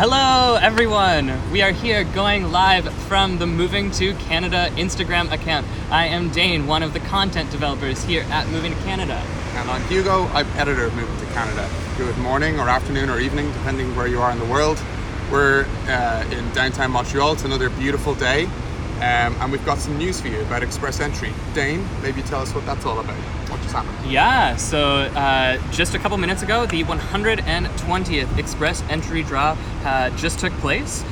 Hello everyone! We are here going live from the Moving to Canada Instagram account. I am Dane, one of the content developers here at Moving to Canada. And I'm Hugo, I'm editor of Moving to Canada. Good morning or afternoon or evening, depending where you are in the world. We're in downtown Montreal. It's another beautiful day. And we've got some news for you about Express Entry. Dane, maybe tell us what that's all about. What just happened? Yeah, so just a couple minutes ago, the 120th Express Entry draw just took place.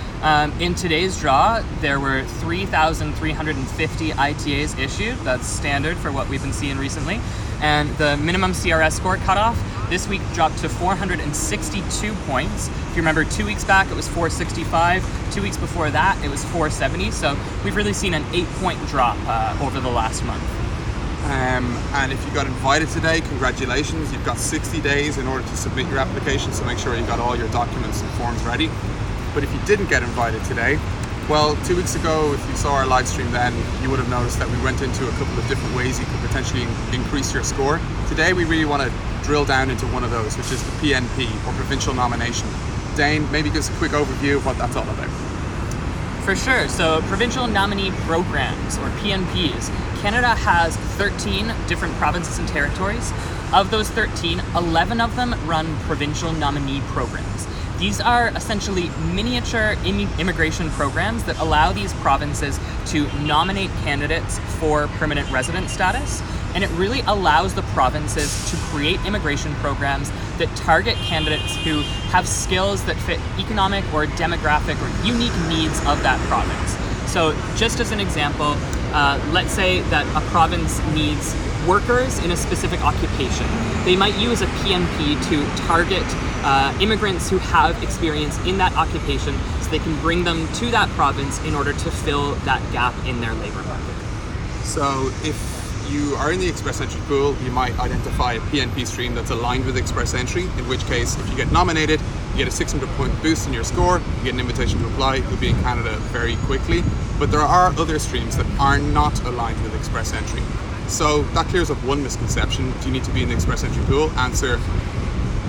In today's draw, there were 3,350 ITAs issued. That's standard for what we've been seeing recently. And the minimum CRS score cutoff this week dropped to 462 points. If you remember, 2 weeks back, it was 465. 2 weeks before that, it was 470. So we've really seen an 8-point drop over the last month. And if you got invited today, congratulations. You've got 60 days in order to submit your application, so make sure you got all your documents and forms ready. But if you didn't get invited today, well, 2 weeks ago, if you saw our live stream then, you would have noticed that we went into a couple of different ways you could potentially increase your score. Today, we really want to drill down into one of those, which is the PNP, or Provincial Nomination. Dane, maybe give us a quick overview of what that's all about. For sure. So Provincial Nominee Programs, or PNPs. Canada has 13 different provinces and territories. Of those 13, 11 of them run provincial nominee programs. These are essentially miniature immigration programs that allow these provinces to nominate candidates for permanent resident status. And it really allows the provinces to create immigration programs that target candidates who have skills that fit economic or demographic or unique needs of that province. So just as an example, let's say that a province needs workers in a specific occupation. They might use a PNP to target immigrants who have experience in that occupation so they can bring them to that province in order to fill that gap in their labor market. So if you are in the Express Entry pool, you might identify a PNP stream that's aligned with Express Entry, in which case, if you get nominated, you get a 600-point boost in your score, you get an invitation to apply, you'll be in Canada very quickly. But there are other streams that are not aligned with Express Entry. So that clears up one misconception. Do you need to be in the Express Entry pool? Answer,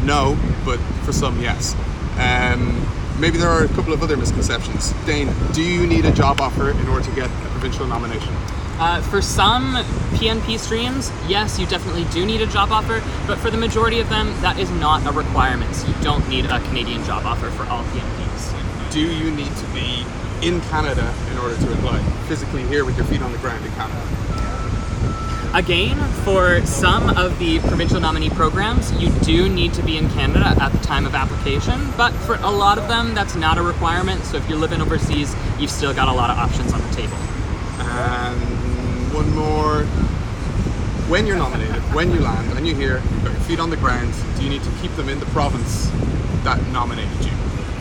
no, but for some, yes. Maybe there are a couple of other misconceptions. Dane, do you need a job offer in order to get a provincial nomination? For some PNP streams, yes, you definitely do need a job offer, but for the majority of them, that is not a requirement. So you don't need a Canadian job offer for all PNPs. Do you need to be in Canada in order to apply? Physically here with your feet on the ground in Canada? Again, for some of the provincial nominee programs, you do need to be in Canada at the time of application, but for a lot of them, that's not a requirement. So if you're living overseas, you've still got a lot of options on the table. And one more. When you're nominated, when you land and you're here, you've got your feet on the ground, do you need to keep them in the province that nominated you?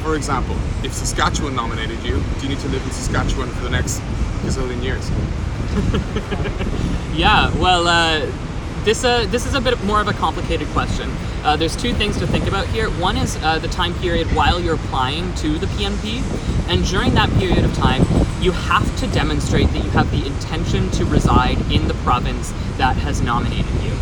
For example, if Saskatchewan nominated you, do you need to live in Saskatchewan for the next gazillion years? Yeah, well, this is a bit more of a complicated question. There's two things to think about here. One is the time period while you're applying to the PNP, and during that period of time, you have to demonstrate that you have the intention to reside in the province that has nominated you.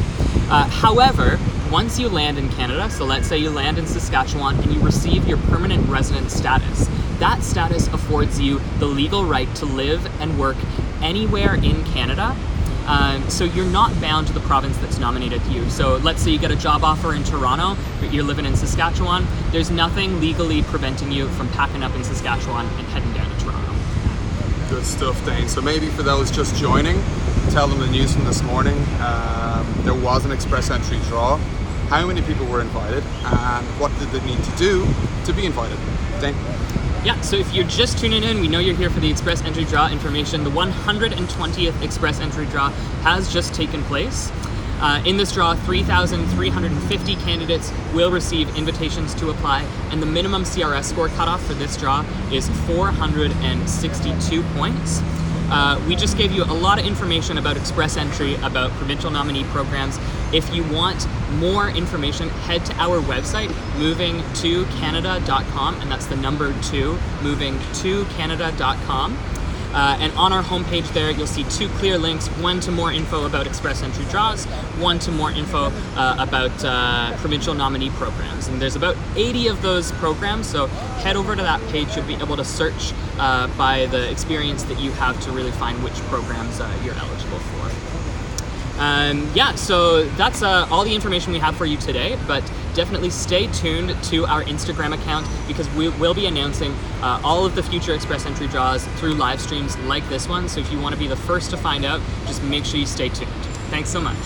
However, once you land in Canada, so let's say you land in Saskatchewan and you receive your permanent resident status, that status affords you the legal right to live and work anywhere in Canada. So you're not bound to the province that's nominated you. So let's say you get a job offer in Toronto, but you're living in Saskatchewan. There's nothing legally preventing you from packing up in Saskatchewan and heading down to Toronto. Good stuff, Dane. So maybe for those just joining, tell them the news from this morning. There was an Express Entry draw. How many people were invited and what did they need to do to be invited? Dane? Yeah, so if you're just tuning in, we know you're here for the Express Entry Draw information. The 120th Express Entry Draw has just taken place. In this draw, 3,350 candidates will receive invitations to apply, and the minimum CRS score cutoff for this draw is 462 points. We just gave you a lot of information about Express Entry, about provincial nominee programs. If you want more information, head to our website, movingtocanada.com, and that's the number 2, movingtocanada.com. And on our homepage there, you'll see 2 clear links, one to more info about express entry draws, one to more info about provincial nominee programs. And there's about 80 of those programs, so head over to that page. You'll be able to search by the experience that you have to really find which programs you're eligible for. Yeah, so that's all the information we have for you today, but definitely stay tuned to our Instagram account because we will be announcing all of the future express entry draws through live streams like this one. So if you want to be the first to find out, just make sure you stay tuned. Thanks so much.